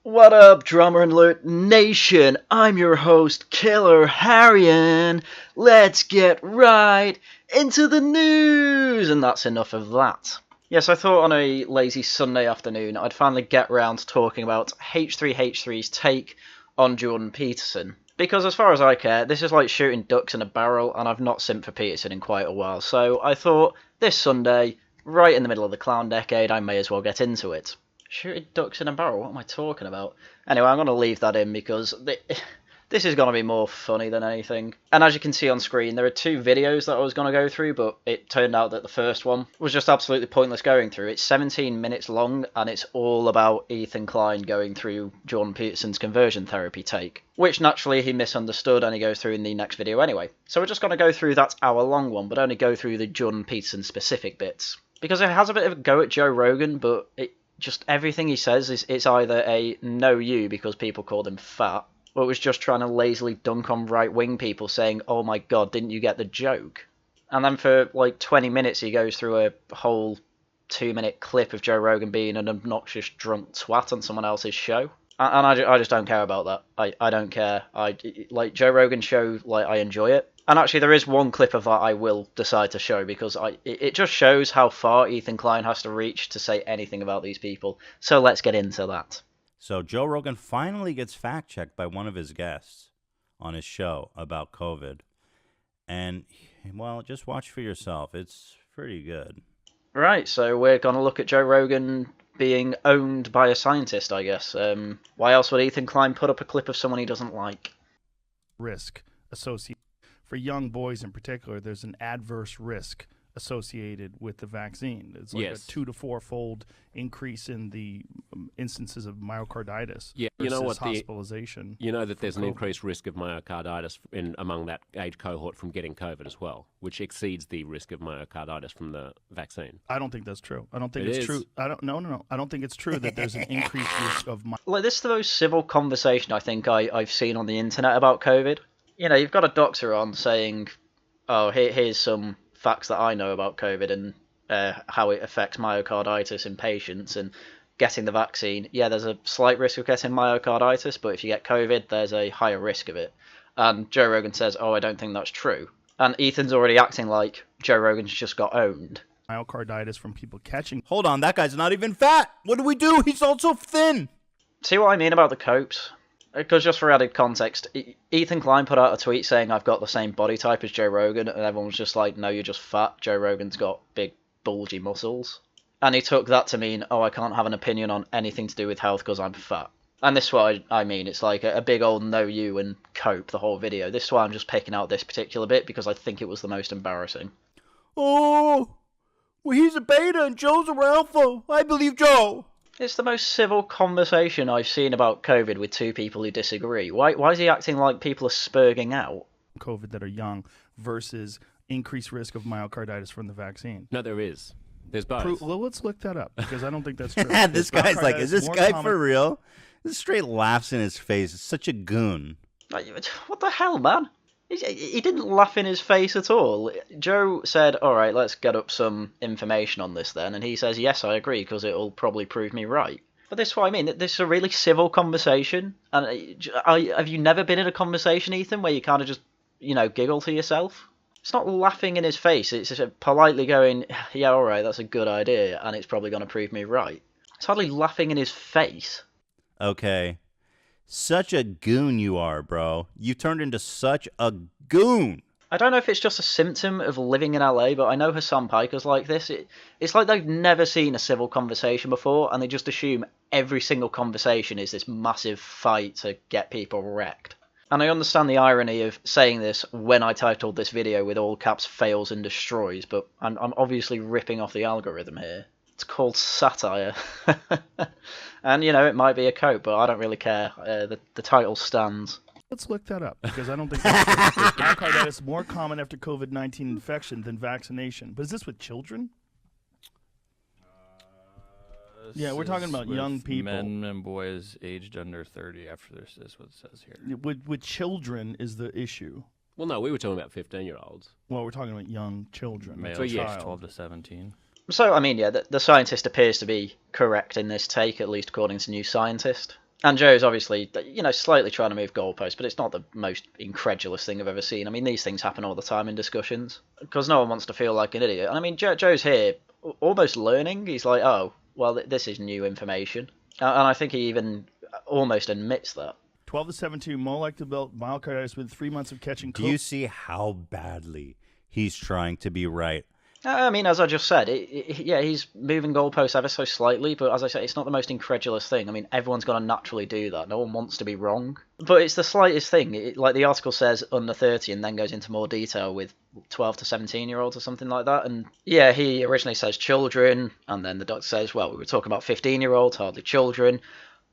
What up, Drummer and Alert Nation? I'm your host, Killer Haryan. Let's get right into the news! And that's enough of that. Yes, I thought on a lazy Sunday afternoon I'd finally get round to talking about H3H3's take on Jordan Peterson. Because as far as I care, this is like shooting ducks in a barrel, and I've not simped for Peterson in quite a while. So I thought, this Sunday, right in the middle of the clown decade, I may as well get into it. Shooting ducks in a barrel? What am I talking about? Anyway, I'm going to leave that in because this is going to be more funny than anything. And as you can see on screen, there are two videos that I was going to go through, but it turned out that the first one was just absolutely pointless going through. It's 17 minutes long, and it's all about Ethan Klein going through Jordan Peterson's conversion therapy take, which naturally he misunderstood, and he goes through in the next video anyway. So we're just going to go through that hour-long one, but only go through the Jordan Peterson specific bits. Because it has a bit of a go at Joe Rogan, but just everything he says it's either a no you because people called him fat, or it was just trying to lazily dunk on right-wing people saying, oh my god, didn't you get the joke? And then for like 20 minutes he goes through a whole 2-minute clip of Joe Rogan being an obnoxious drunk twat on someone else's show. And I just don't care about that. I don't care. Like Joe Rogan's show, like I enjoy it. And actually, there is one clip of that I will decide to show because it just shows how far Ethan Klein has to reach to say anything about these people. So let's get into that. So Joe Rogan finally gets fact-checked by one of his guests on his show about COVID. And, well, just watch for yourself. It's pretty good. Right, so we're going to look at Joe Rogan being owned by a scientist, I guess. Why else would Ethan Klein put up a clip of someone he doesn't like? Risk associated. For young boys in particular, there's an adverse risk associated with the vaccine. It's like a 2 to 4-fold increase in the instances of myocarditis. Yeah, you know what? Hospitalization. You know that there's an increased risk of myocarditis among that age cohort from getting COVID as well, which exceeds the risk of myocarditis from the vaccine. I don't think that's true. I don't think it's true. No. I don't think it's true that there's an increased risk of Like, this is the most civil conversation I think I've seen on the internet about COVID. You know, you've got a doctor on saying, oh, here's some facts that I know about COVID and how it affects myocarditis in patients and getting the vaccine. Yeah, there's a slight risk of getting myocarditis, but if you get COVID, there's a higher risk of it. And Joe Rogan says, oh, I don't think that's true. And Ethan's already acting like Joe Rogan's just got owned. Myocarditis from people catching. Hold on, that guy's not even fat. What do we do? He's also thin. See what I mean about the copes? Because just for added context, Ethan Klein put out a tweet saying I've got the same body type as Joe Rogan, and everyone was just like, no, you're just fat. Joe Rogan's got big, bulgy muscles. And he took that to mean, oh, I can't have an opinion on anything to do with health because I'm fat. And this is what I mean. It's like a big old no you and cope the whole video. This is why I'm just picking out this particular bit, because I think it was the most embarrassing. Oh, well, he's a beta and Joe's a alpha. I believe Joe. It's the most civil conversation I've seen about COVID with two people who disagree. Why is he acting like people are spurging out? COVID that are young versus increased risk of myocarditis from the vaccine. No, there is. There's both. Well, let's look that up because I don't think that's true. This guy's like, is this guy for real? This straight laughs in his face. It's such a goon. What the hell, man? He didn't laugh in his face at all. Joe said, all right, let's get up some information on this then. And he says, yes, I agree, because it'll probably prove me right. But this is what I mean. This is a really civil conversation. And have you never been in a conversation, Ethan, where you kind of just, giggle to yourself? It's not laughing in his face. It's just politely going, yeah, all right, that's a good idea, and it's probably going to prove me right. It's hardly laughing in his face. Okay. Such a goon you are, bro. You turned into such a goon. I don't know if it's just a symptom of living in LA, but I know Hassan Piker's like this. It's like they've never seen a civil conversation before, and they just assume every single conversation is this massive fight to get people wrecked. And I understand the irony of saying this when I titled this video with all caps fails and destroys, but I'm obviously ripping off the algorithm here. It's called satire. And, it might be a cope, but I don't really care. The title stands. Let's look that up, because I don't think that's true. Myocarditis is more common after COVID-19 infection than vaccination. But is this with children? Yeah, we're talking about young people. Men and boys aged under 30 after this is what it says here. With children is the issue. Well, no, we were talking about 15-year-olds. Well, we're talking about young children. Male So, yes, child. 12 to 17. So, I mean, yeah, the scientist appears to be correct in this take, at least according to New Scientist. And Joe's obviously, slightly trying to move goalposts, but it's not the most incredulous thing I've ever seen. I mean, these things happen all the time in discussions, because no one wants to feel like an idiot. And I mean, Joe's here almost learning. He's like, oh, well, this is new information. And I think he even almost admits that. 12-17, myocarditis within 3 months of catching COVID. Do you see how badly he's trying to be right? I mean, as I just said, he's moving goalposts ever so slightly, but as I said, it's not the most incredulous thing. I mean, everyone's going to naturally do that. No one wants to be wrong. But it's the slightest thing. Like the article says under 30 and then goes into more detail with 12 to 17-year-olds or something like that. And yeah, he originally says children, and then the doctor says, well, we were talking about 15-year-olds, hardly children.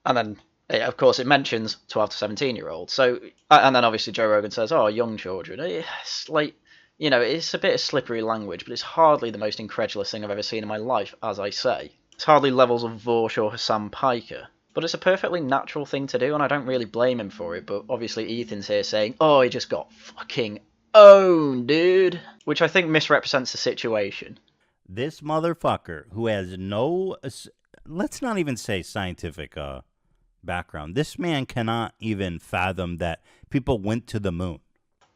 And then, of course, it mentions 12 to 17-year-olds. So, and then obviously Joe Rogan says, oh, young children. It's like... it's a bit of slippery language, but it's hardly the most incredulous thing I've ever seen in my life, as I say. It's hardly levels of Vorsh or Hassan Piker. But it's a perfectly natural thing to do, and I don't really blame him for it, but obviously Ethan's here saying, oh, he just got fucking owned, dude. Which I think misrepresents the situation. This motherfucker who has no, let's not even say scientific background. This man cannot even fathom that people went to the moon.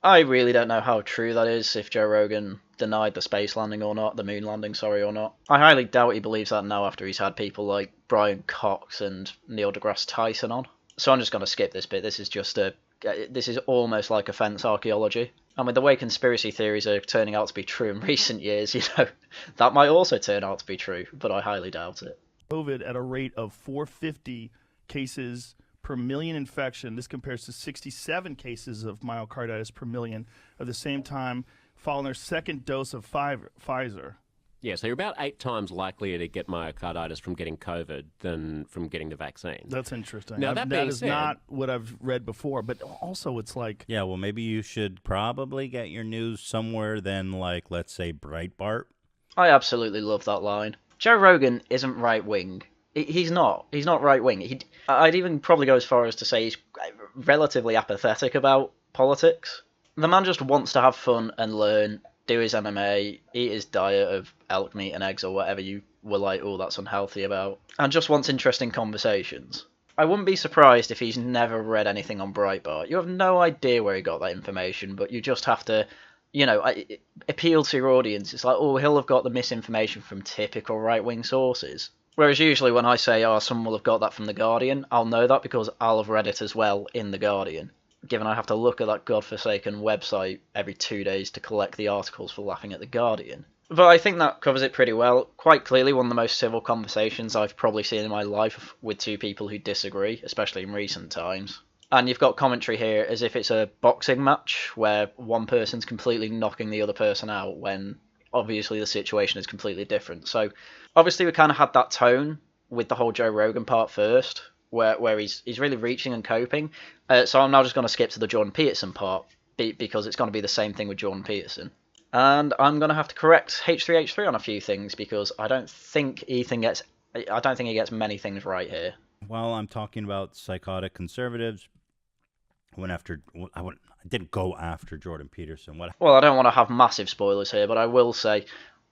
I really don't know how true that is, if Joe Rogan denied the space landing or not, the moon landing, or not. I highly doubt he believes that now after he's had people like Brian Cox and Neil deGrasse Tyson on. So I'm just going to skip this bit. This is almost like offence archaeology. And with the way conspiracy theories are turning out to be true in recent years, that might also turn out to be true, but I highly doubt it. COVID at a rate of 450 cases per million infection. This compares to 67 cases of myocarditis per million at the same time following their second dose of Pfizer. Yeah, so you're about 8 times likelier to get myocarditis from getting COVID than from getting the vaccine. That's interesting. Now, that is not what I've read before, but also it's like... Yeah, well, maybe you should probably get your news somewhere than, like, let's say, Breitbart. I absolutely love that line. Joe Rogan isn't right-wing. He's not. He's not right-wing. I'd even probably go as far as to say he's relatively apathetic about politics. The man just wants to have fun and learn, do his MMA, eat his diet of elk meat and eggs or whatever you were like, oh, that's unhealthy about, and just wants interesting conversations. I wouldn't be surprised if he's never read anything on Breitbart. You have no idea where he got that information, but you just have to, appeal to your audience. It's like, oh, he'll have got the misinformation from typical right-wing sources. Whereas usually when I say, oh, someone will have got that from The Guardian, I'll know that because I'll have read it as well in The Guardian, given I have to look at that godforsaken website every 2 days to collect the articles for laughing at The Guardian. But I think that covers it pretty well. Quite clearly one of the most civil conversations I've probably seen in my life with two people who disagree, especially in recent times. And you've got commentary here as if it's a boxing match where one person's completely knocking the other person out when... obviously the situation is completely different. So obviously we kind of had that tone with the whole Joe Rogan part first, where he's really reaching and coping. So I'm now just going to skip to the Jordan Peterson part because it's going to be the same thing with Jordan Peterson. And I'm going to have to correct H3H3 on a few things because I don't think he gets many things right here. Well, I'm talking about psychotic conservatives. I didn't go after Jordan Peterson. Well, I don't want to have massive spoilers here, but I will say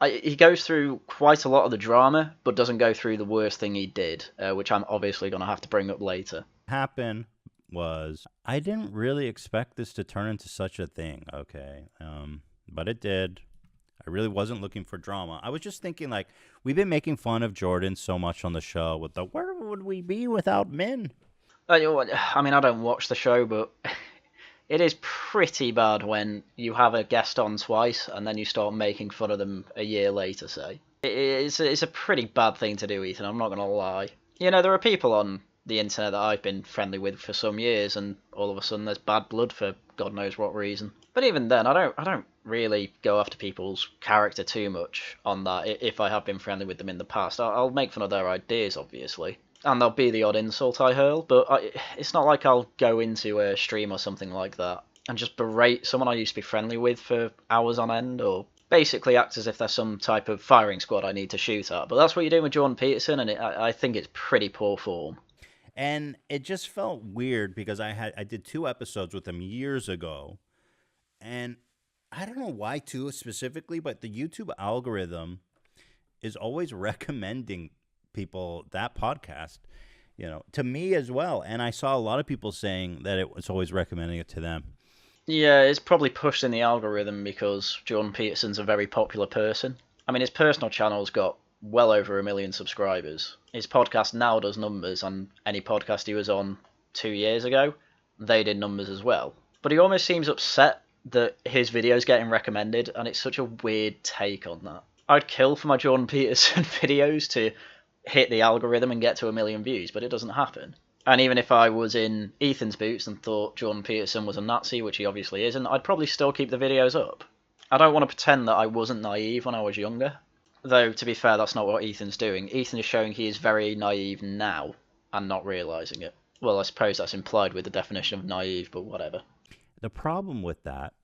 he goes through quite a lot of the drama, but doesn't go through the worst thing he did, which I'm obviously going to have to bring up later. What happened was I didn't really expect this to turn into such a thing, okay? But it did. I really wasn't looking for drama. I was just thinking, like, we've been making fun of Jordan so much on the show with the, where would we be without men? I mean, I don't watch the show, but it is pretty bad when you have a guest on twice and then you start making fun of them a year later, say. It's a pretty bad thing to do, Ethan, I'm not going to lie. There are people on the internet that I've been friendly with for some years, and all of a sudden there's bad blood for God knows what reason. But even then, I don't really go after people's character too much on that. If I have been friendly with them in the past, I'll make fun of their ideas, obviously. And there'll be the odd insult I hurl, but it's not like I'll go into a stream or something like that and just berate someone I used to be friendly with for hours on end, or basically act as if there's some type of firing squad I need to shoot at. But that's what you're doing with Jordan Peterson, and I think it's pretty poor form. And it just felt weird because I did 2 episodes with him years ago, and I don't know why 2 specifically, but the YouTube algorithm is always recommending people that podcast, to me as well. And I saw a lot of people saying that it was always recommending it to them. Yeah, it's probably pushed in the algorithm because Jordan Peterson's a very popular person. I mean, his personal channel's got well over 1 million subscribers. His podcast now does numbers, and any podcast he was on 2 years ago, they did numbers as well. But he almost seems upset that his video's getting recommended, and it's such a weird take on that. I'd kill for my Jordan Peterson videos to hit the algorithm and get to 1 million views, but it doesn't happen. And even if I was in Ethan's boots and thought Jordan Peterson was a Nazi, which he obviously isn't, I'd probably still keep the videos up. I don't want to pretend that I wasn't naive when I was younger. Though, to be fair, that's not what Ethan's doing. Ethan is showing he is very naive now and not realising it. Well, I suppose that's implied with the definition of naive, but whatever. The problem with that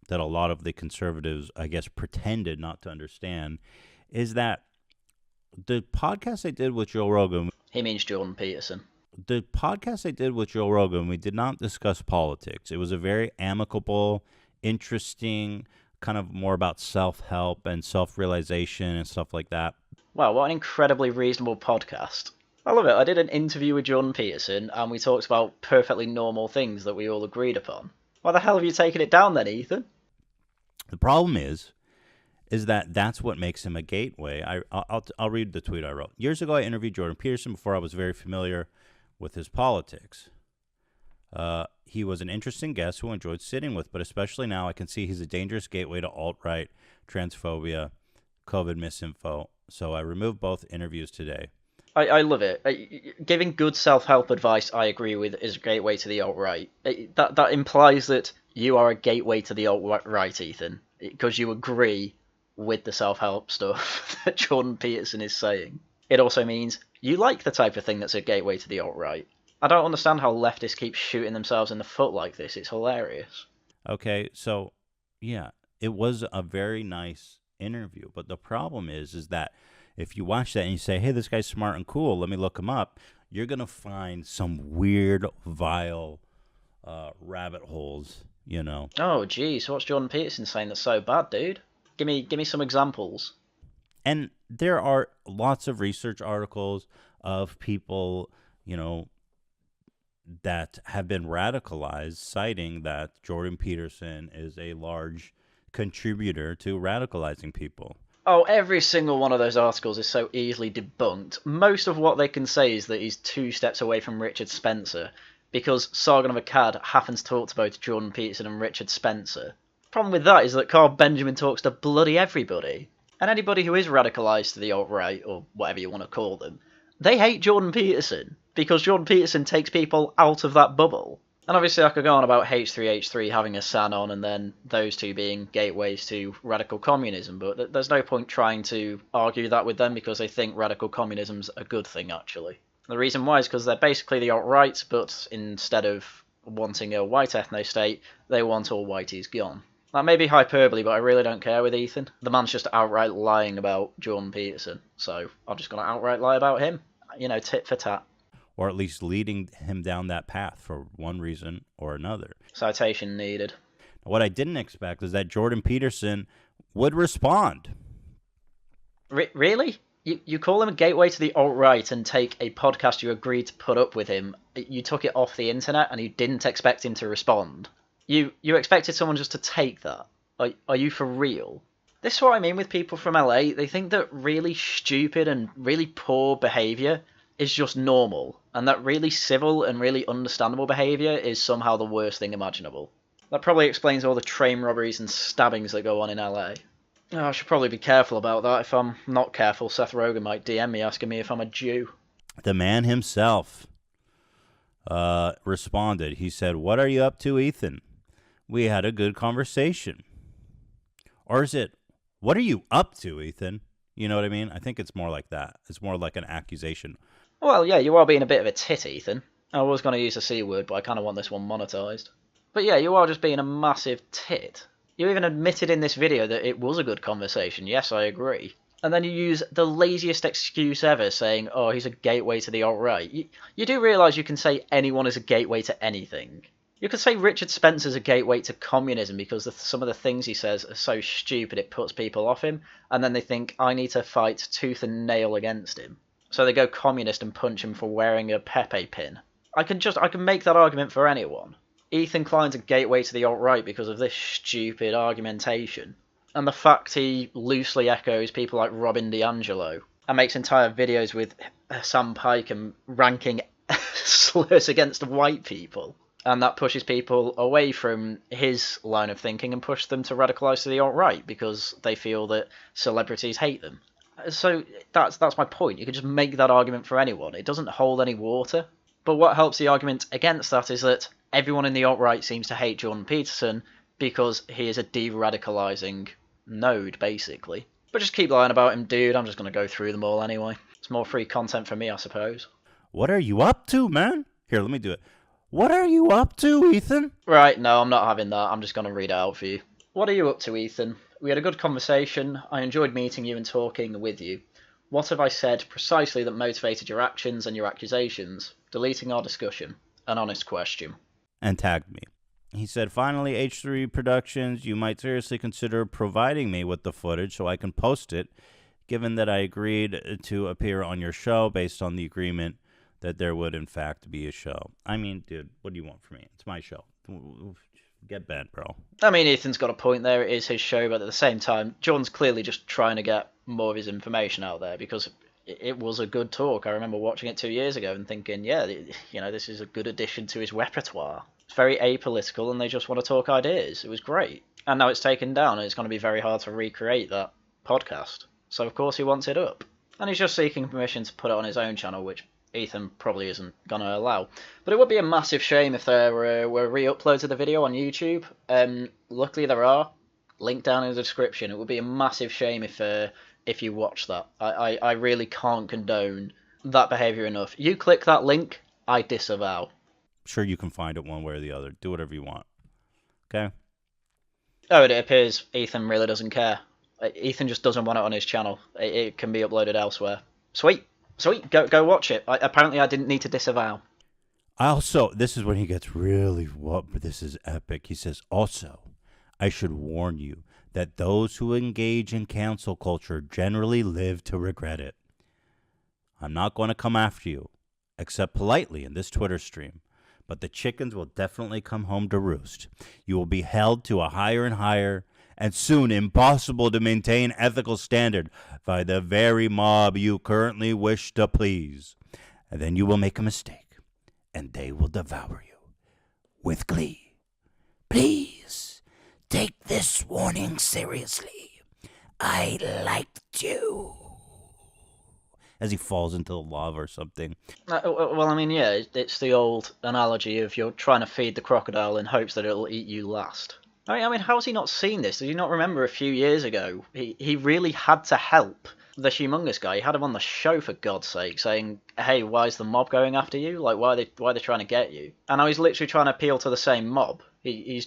a lot of the conservatives, I guess, pretended not to understand, is that the podcast they did with Joe Rogan... He means Jordan Peterson. The podcast they did with Joe Rogan, we did not discuss politics. It was a very amicable, interesting, kind of more about self-help and self-realization and stuff like that. Wow, what an incredibly reasonable podcast. I love it. I did an interview with Jordan Peterson, and we talked about perfectly normal things that we all agreed upon. Why the hell have you taken it down then, Ethan? The problem is that that's what makes him a gateway. I'll read the tweet I wrote. Years ago, I interviewed Jordan Peterson before I was very familiar with his politics. He was an interesting guest who I enjoyed sitting with, but especially now I can see he's a dangerous gateway to alt-right, transphobia, COVID misinfo. So I removed both interviews today. I love it. Giving good self-help advice, I agree with, is a gateway to the alt-right. That implies that you are a gateway to the alt-right, Ethan, because you agree with the self-help stuff that Jordan Peterson is saying. It also means you like the type of thing that's a gateway to the alt-right. I don't understand how leftists keep shooting themselves in the foot like this. It's hilarious. Okay, so, yeah, it was a very nice interview. But the problem is that if you watch that and you say, hey, this guy's smart and cool, let me look him up, you're going to find some weird, vile rabbit holes, Oh, geez, what's Jordan Peterson saying that's so bad, dude? Give me some examples. And there are lots of research articles of people, that have been radicalized, citing that Jordan Peterson is a large contributor to radicalizing people. Oh, every single one of those articles is so easily debunked. Most of what they can say is that he's 2 steps away from Richard Spencer, because Sargon of Akkad happens to talk to both Jordan Peterson and Richard Spencer. Problem with that is that Carl Benjamin talks to bloody everybody. And anybody who is radicalised to the alt-right, or whatever you want to call them, they hate Jordan Peterson, because Jordan Peterson takes people out of that bubble. And obviously I could go on about H3H3 having a SAN on and then those two being gateways to radical communism, but there's no point trying to argue that with them because they think radical communism's a good thing, actually. The reason why is because they're basically the alt-right, but instead of wanting a white ethno-state, they want all whiteys gone. That may be hyperbole, but I really don't care with Ethan. The man's just outright lying about Jordan Peterson, so I'm just going to outright lie about him. Tit for tat. Or at least leading him down that path for one reason or another. Citation needed. What I didn't expect is that Jordan Peterson would respond. Really? You call him a gateway to the alt-right and take a podcast you agreed to put up with him. You took it off the internet and you didn't expect him to respond. You expected someone just to take that. Are you for real? This is what I mean with people from LA. They think that really stupid and really poor behaviour is just normal, and that really civil and really understandable behaviour is somehow the worst thing imaginable. That probably explains all the train robberies and stabbings that go on in LA. I should probably be careful about that. If I'm not careful, Seth Rogen might DM me asking me if I'm a Jew. The man himself responded. He said, "What are you up to, Ethan? We had a good conversation." Or is it, "What are you up to, Ethan?" You know what I mean? I think it's more like that. It's more like an accusation. Well, yeah, you are being a bit of a tit, Ethan. I was going to use the C word, but I kind of want this one monetised. But yeah, you are just being a massive tit. You even admitted in this video that it was a good conversation. Yes, I agree. And then you use the laziest excuse ever, saying, oh, he's a gateway to the alt-right. You do realise you can say anyone is a gateway to anything. You could say Richard Spencer's a gateway to communism because some of the things he says are so stupid it puts people off him, and then they think, I need to fight tooth and nail against him. so they go communist and punch him for wearing a Pepe pin. I can make that argument for anyone. Ethan Klein's a gateway to the alt-right because of this stupid argumentation. And the fact he loosely echoes people like Robin DiAngelo and makes entire videos with Sam Pike and ranking slurs against white people. And that pushes people away from his line of thinking and pushes them to radicalise to the alt-right because they feel that celebrities hate them. So that's my point. You can just make that argument for anyone. It doesn't hold any water. But what helps the argument against that is that everyone in the alt-right seems to hate Jordan Peterson because he is a de-radicalising node, basically. But just keep lying about him, dude. I'm just going to go through them all anyway. It's more free content for me, I suppose. What are you up to, man? Here, let me do it. What are you up to, Ethan? Right, no, I'm not having that. I'm just going to read it out for you. What are you up to, Ethan? We had a good conversation. I enjoyed meeting you and talking with you. What have I said precisely that motivated your actions and your accusations? Deleting our discussion. An honest question. And tagged me. He said, finally, H3 Productions, you might seriously consider providing me with the footage so I can post it, given that I agreed to appear on your show based on the agreement that there would, in fact, be a show. I mean, dude, what do you want from me? It's my show. Get bent, bro. I mean, Ethan's got a point there. It is his show, but at the same time, John's clearly just trying to get more of his information out there because it was a good talk. I remember watching it 2 years ago and thinking, yeah, this is a good addition to his repertoire. It's very apolitical and they just want to talk ideas. It was great. And now it's taken down and it's going to be very hard to recreate that podcast. So, of course, he wants it up. And he's just seeking permission to put it on his own channel, which Ethan probably isn't going to allow. But it would be a massive shame if there were re-uploads of the video on YouTube. Luckily there are. Link down in the description. It would be a massive shame if you watch that. I really can't condone that behaviour enough. You click that link, I disavow. Sure, you can find it one way or the other. Do whatever you want. Okay? Oh, it appears Ethan really doesn't care. Ethan just doesn't want it on his channel. It can be uploaded elsewhere. Sweet. Go watch it. Apparently I didn't need to disavow. Also, this is when he gets really, this is epic. He says, also, I should warn you that those who engage in cancel culture generally live to regret it. I'm not going to come after you, except politely in this Twitter stream, but the chickens will definitely come home to roost. You will be held to a higher and higher, and soon impossible to maintain ethical standard by the very mob you currently wish to please. And then you will make a mistake, and they will devour you with glee. Please take this warning seriously. I liked you. As he falls into the lava or something. Well, I mean, yeah, it's the old analogy of you're trying to feed the crocodile in hopes that it'll eat you last. I mean, how has he not seen this? Did you not remember a few years ago? He really had to help the humongous guy. He had him on the show, for God's sake, saying, hey, why is the mob going after you? Like, why are they trying to get you? And now he's literally trying to appeal to the same mob. He's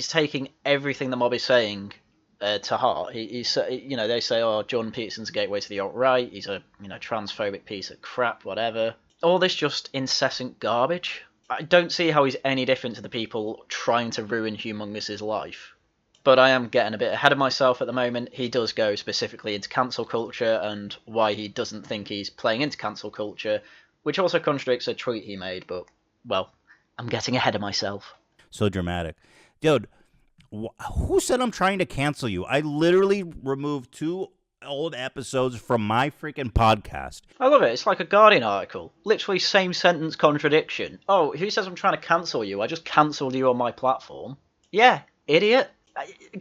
taking everything the mob is saying to heart. They say, oh, Jordan Peterson's a gateway to the alt-right. He's a transphobic piece of crap, whatever. All this just incessant garbage. I don't see how he's any different to the people trying to ruin Humongous's life. But I am getting a bit ahead of myself at the moment. He does go specifically into cancel culture and why he doesn't think he's playing into cancel culture, which also contradicts a tweet he made, but, well, I'm getting ahead of myself. So dramatic. Dude, who said I'm trying to cancel you? I literally removed 2 old episodes from my freaking podcast. I love it. It's like a Guardian article. Literally same sentence contradiction. Oh, who says I'm trying to cancel you? I just cancelled you on my platform. Yeah, idiot.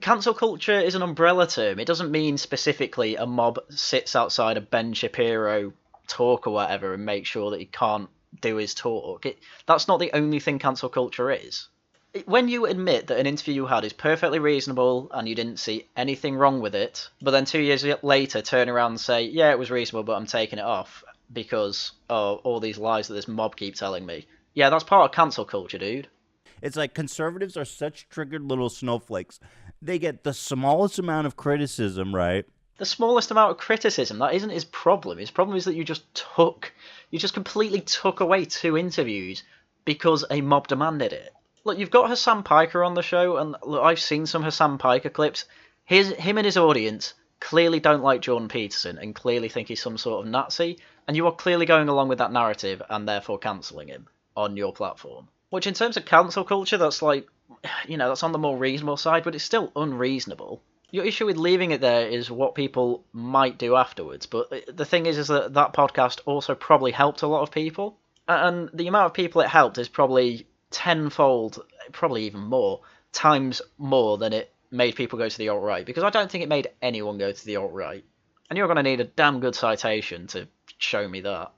Cancel culture is an umbrella term. It doesn't mean specifically a mob sits outside a Ben Shapiro talk or whatever and makes sure that he can't do his talk. That's not the only thing cancel culture is. When you admit that an interview you had is perfectly reasonable and you didn't see anything wrong with it, but then 2 years later turn around and say, yeah, it was reasonable, but I'm taking it off because, all these lies that this mob keep telling me. Yeah, that's part of cancel culture, dude. It's like conservatives are such triggered little snowflakes. They get the smallest amount of criticism, right? The smallest amount of criticism, that isn't his problem. His problem is that you just completely took away 2 interviews because a mob demanded it. Look, you've got Hassan Piker on the show, and look, I've seen some Hassan Piker clips. Him and his audience clearly don't like Jordan Peterson and clearly think he's some sort of Nazi, And you are clearly going along with that narrative and therefore cancelling him on your platform. Which in terms of cancel culture, that's like, that's on the more reasonable side, but it's still unreasonable. Your issue with leaving it there is what people might do afterwards, but the thing is that podcast also probably helped a lot of people, and the amount of people it helped is probably tenfold, probably even more, times more than it made people go to the alt-right, because I don't think it made anyone go to the alt-right. And you're going to need a damn good citation to show me that.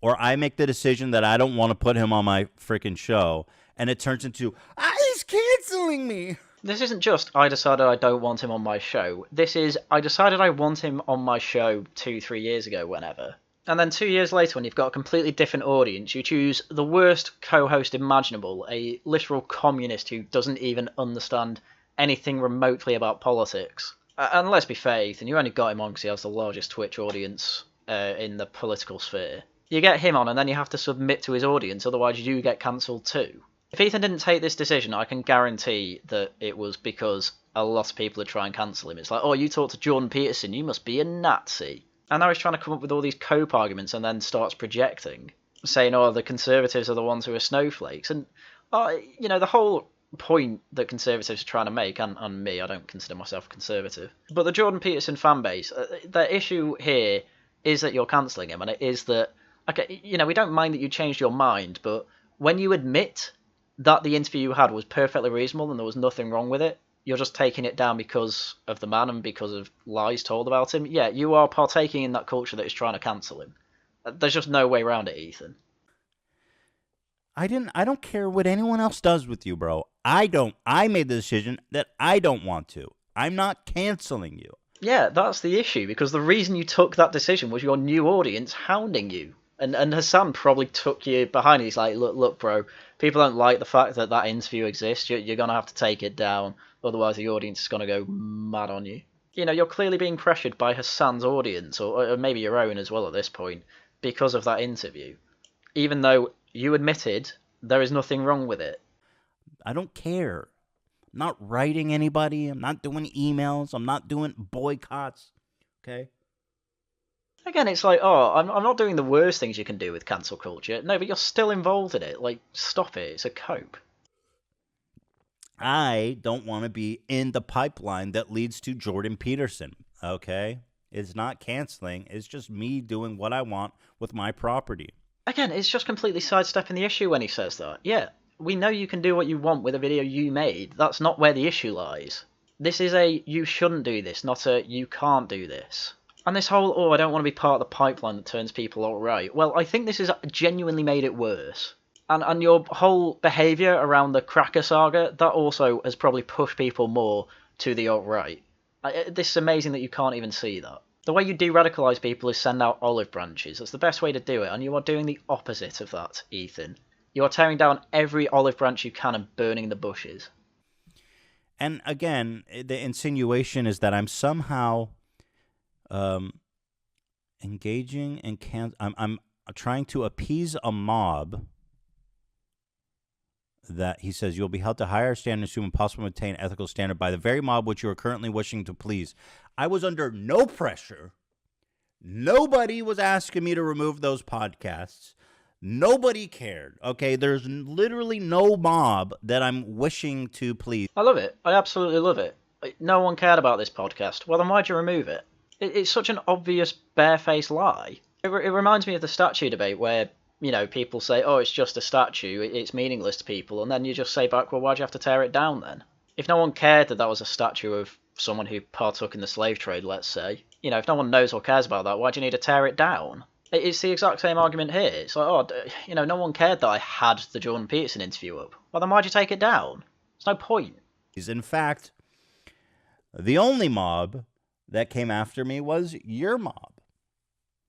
Or I make the decision that I don't want to put him on my freaking show, and it turns into, he's canceling me. This isn't just, I decided I don't want him on my show. This is, I decided I want him on my show 2-3 years ago, whenever. And then 2 years later, when you've got a completely different audience, you choose the worst co-host imaginable, a literal communist who doesn't even understand anything remotely about politics. And let's be fair, Ethan, you only got him on because he has the largest Twitch audience in the political sphere. You get him on and then you have to submit to his audience, otherwise you get cancelled too. If Ethan didn't take this decision, I can guarantee that it was because a lot of people would try and cancel him. It's like, oh, you talked to Jordan Peterson, you must be a Nazi. And now he's trying to come up with all these cope arguments and then starts projecting, saying, oh, the Conservatives are the ones who are snowflakes. And, the whole point that Conservatives are trying to make, and me, I don't consider myself a Conservative, but the Jordan Peterson fan base, the issue here is that you're cancelling him, and it is that, okay, we don't mind that you changed your mind, but when you admit that the interview you had was perfectly reasonable and there was nothing wrong with it, you're just taking it down because of the man and because of lies told about him, yeah, you are partaking in that culture that is trying to cancel him. There's just no way around it, Ethan. I don't care what anyone else does with you, bro. I made the decision that I don't want to. I'm not canceling you. Yeah, that's the issue, because the reason you took that decision was your new audience hounding you. And Hassan probably took you behind. He's like, look, bro, people don't like the fact that interview exists. You're going to have to take it down. Otherwise, the audience is going to go mad on you. You're clearly being pressured by Hassan's audience, or maybe your own as well at this point, because of that interview. Even though you admitted there is nothing wrong with it. I don't care. I'm not writing anybody. I'm not doing emails. I'm not doing boycotts. Okay? Again, it's like, oh, I'm not doing the worst things you can do with cancel culture. No, but you're still involved in it. Like, stop it. It's a cope. I don't want to be in the pipeline that leads to Jordan Peterson, okay? It's not canceling. It's just me doing what I want with my property. Again, it's just completely sidestepping the issue when he says that. Yeah, we know you can do what you want with a video you made. That's not where the issue lies. This is a you shouldn't do this, not a you can't do this. And this whole, I don't want to be part of the pipeline that turns people alt-right. Well, I think this has genuinely made it worse. And your whole behaviour around the Cracker saga, that also has probably pushed people more to the alt-right. This is amazing that you can't even see that. The way you de-radicalise people is send out olive branches. That's the best way to do it, and you are doing the opposite of that, Ethan. You are tearing down every olive branch you can and burning the bushes. And again, the insinuation is that I'm somehow engaging in I'm trying to appease a mob that he says you'll be held to higher standards to impossible to maintain ethical standard by the very mob which you are currently wishing to please. I was under no pressure. Nobody was asking me to remove those podcasts. Nobody cared. Okay, there's literally no mob that I'm wishing to please. I love it. I absolutely love it. No one cared about this podcast. Well, then why'd you remove it? It's such an obvious, barefaced lie. It reminds me of the statue debate where, people say, oh, it's just a statue, it's meaningless to people, and then you just say back, well, why'd you have to tear it down then? If no one cared that was a statue of someone who partook in the slave trade, let's say, if no one knows or cares about that, why do you need to tear it down? It's the exact same argument here. It's like, no one cared that I had the Jordan Peterson interview up. Well, then why'd you take it down? There's no point. In fact, the only mob that came after me was your mob.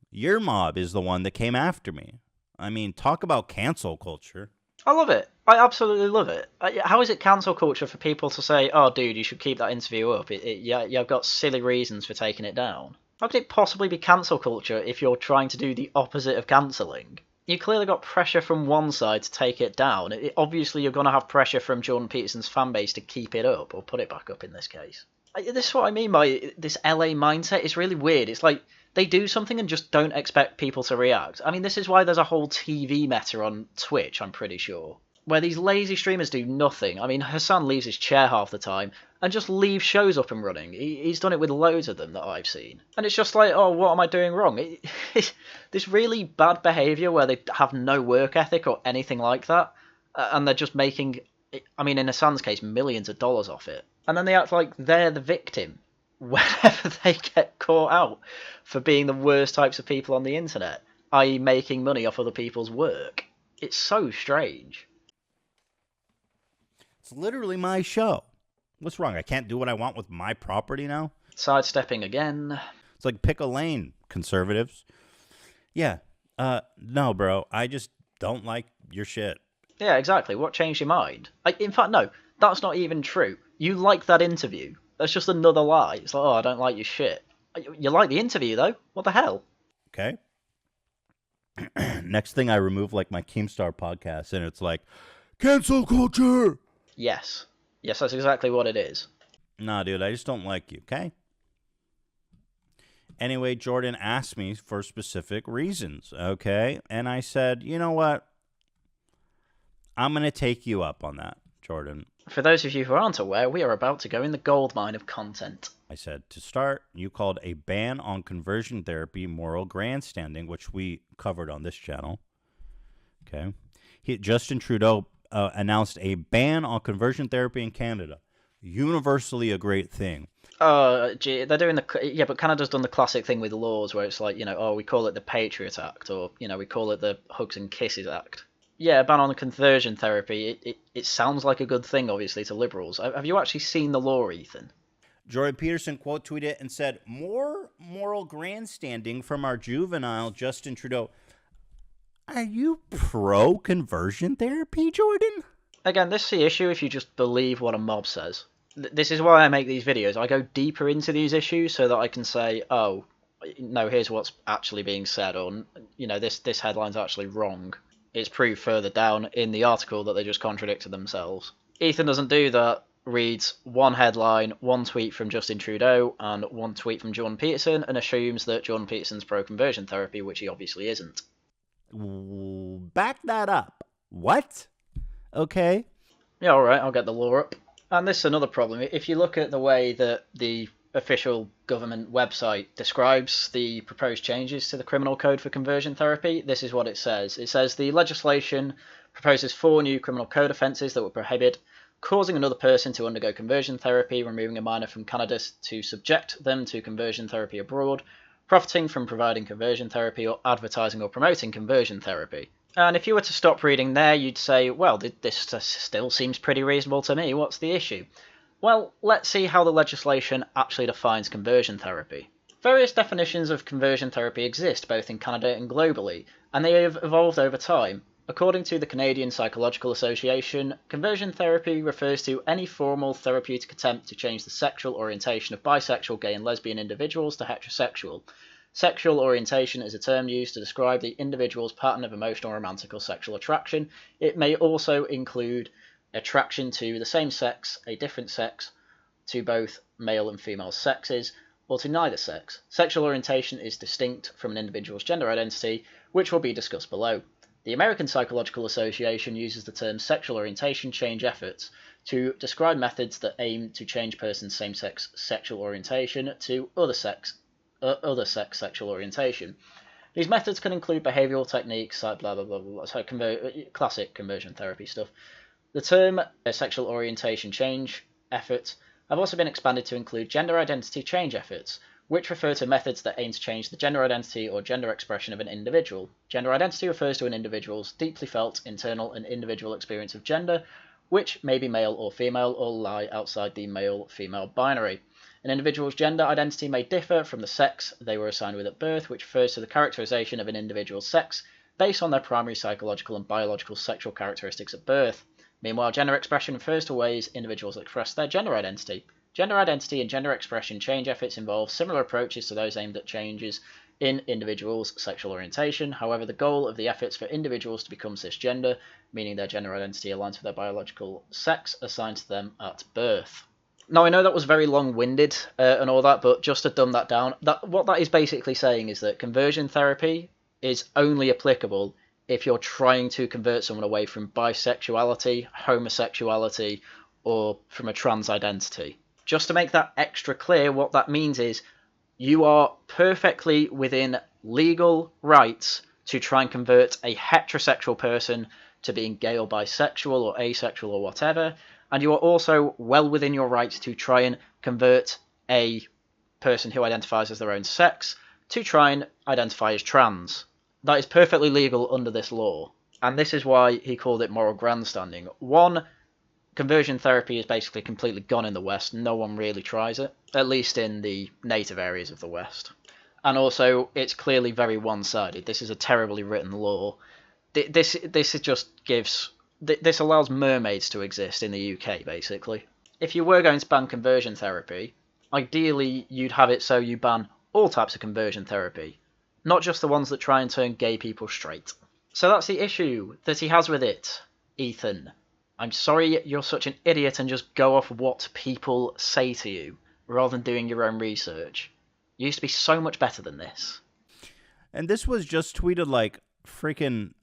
Your mob is the one that came after me. I mean, talk about cancel culture. I love it. I absolutely love it. How is it cancel culture for people to say, oh, dude, you should keep that interview up? You've got silly reasons for taking it down. How could it possibly be cancel culture if you're trying to do the opposite of cancelling? You clearly got pressure from one side to take it down. Obviously, you're going to have pressure from Jordan Peterson's fan base to keep it up, or put it back up in this case. This is what I mean by this LA mindset. It's really weird. It's like they do something and just don't expect people to react. I mean, this is why there's a whole TV meta on Twitch, I'm pretty sure, where these lazy streamers do nothing. I mean, Hassan leaves his chair half the time and just leaves shows up and running. He's done it with loads of them that I've seen. And it's just like, oh, what am I doing wrong? This really bad behaviour where they have no work ethic or anything like that, and they're just making, I mean, in Hassan's case, millions of dollars off it. And then they act like they're the victim whenever they get caught out for being the worst types of people on the internet, i.e. making money off other people's work. It's so strange. It's literally my show. What's wrong? I can't do what I want with my property now? Sidestepping again. It's like pick a lane, conservatives. Yeah. No, bro. I just don't like your shit. Yeah, exactly. What changed your mind? In fact, no, that's not even true. You like that interview. That's just another lie. It's like, oh, I don't like your shit. You like the interview, though? What the hell? Okay. Next thing I remove, like, my Keemstar podcast, and it's like, cancel culture! Yes. Yes, that's exactly what it is. Nah, dude, I just don't like you, okay? Anyway, Jordan asked me for specific reasons, okay? And I said, you know what? I'm going to take you up on that, Jordan. For those of you who aren't aware, we are about to go in the goldmine of content. I said, to start, you called a ban on conversion therapy moral grandstanding, which we covered on this channel, okay? Justin Trudeau announced a ban on conversion therapy in Canada. Universally a great thing. Gee, they're doing but Canada's done the classic thing with laws where it's like, we call it the Patriot Act, or, we call it the Hugs and Kisses Act. Yeah, a ban on conversion therapy. It sounds like a good thing, obviously, to liberals. Have you actually seen the law, Ethan? Jordan Peterson quote tweeted and said, more moral grandstanding from our juvenile Justin Trudeau. Are you pro-conversion therapy, Jordan? Again, this is the issue if you just believe what a mob says. This is why I make these videos. I go deeper into these issues so that I can say, oh, no, here's what's actually being said, or, this headline's actually wrong. It's proved further down in the article that they just contradicted themselves. Ethan doesn't do that. Reads one headline, one tweet from Justin Trudeau, and one tweet from Jordan Peterson, and assumes that Jordan Peterson's pro-conversion therapy, which he obviously isn't. Back that up. What? Okay. Yeah, alright, I'll get the law up. And this is another problem. If you look at the way that the official government website describes the proposed changes to the criminal code for conversion therapy, this is what it says. It says the legislation proposes 4 new criminal code offences that would prohibit causing another person to undergo conversion therapy, removing a minor from Canada to subject them to conversion therapy abroad, profiting from providing conversion therapy, or advertising or promoting conversion therapy. And if you were to stop reading there, you'd say, well, this still seems pretty reasonable to me. What's the issue? Well, let's see how the legislation actually defines conversion therapy. Various definitions of conversion therapy exist both in Canada and globally, and they have evolved over time. According to the Canadian Psychological Association, conversion therapy refers to any formal therapeutic attempt to change the sexual orientation of bisexual, gay and lesbian individuals to heterosexual. Sexual orientation is a term used to describe the individual's pattern of emotional, romantic or sexual attraction. It may also include attraction to the same sex, a different sex, to both male and female sexes, or to neither sex. Sexual orientation is distinct from an individual's gender identity, which will be discussed below. The American Psychological Association uses the term sexual orientation change efforts to describe methods that aim to change persons' same-sex sexual orientation to other sex sexual orientation. These methods can include behavioural techniques, blah blah blah blah, so classic conversion therapy stuff. The term sexual orientation change efforts have also been expanded to include gender identity change efforts, which refer to methods that aim to change the gender identity or gender expression of an individual. Gender identity refers to an individual's deeply felt internal and individual experience of gender, which may be male or female or lie outside the male-female binary. An individual's gender identity may differ from the sex they were assigned with at birth, which refers to the characterization of an individual's sex based on their primary psychological and biological sexual characteristics at birth. Meanwhile, gender expression refers to ways individuals express their gender identity. Gender identity and gender expression change efforts involve similar approaches to those aimed at changes in individuals' sexual orientation. However, the goal of the efforts for individuals to become cisgender, meaning their gender identity aligns with their biological sex assigned to them at birth. Now, I know that was very long-winded and all that, but just to dumb that down, what that is basically saying is that conversion therapy is only applicable if you're trying to convert someone away from bisexuality, homosexuality, or from a trans identity. Just to make that extra clear, what that means is you are perfectly within legal rights to try and convert a heterosexual person to being gay or bisexual or asexual or whatever, and you are also well within your rights to try and convert a person who identifies as their own sex to try and identify as trans. That is perfectly legal under this law, and this is why he called it moral grandstanding. One, conversion therapy is basically completely gone in the West. No one really tries it, at least in the native areas of the West. And also, it's clearly very one-sided. This is a terribly written law. This allows mermaids to exist in the UK, basically. If you were going to ban conversion therapy, ideally you'd have it so you ban all types of conversion therapy, not just the ones that try and turn gay people straight. So that's the issue that he has with it, Ethan. I'm sorry you're such an idiot and just go off what people say to you, rather than doing your own research. You used to be so much better than this. And this was just tweeted like freaking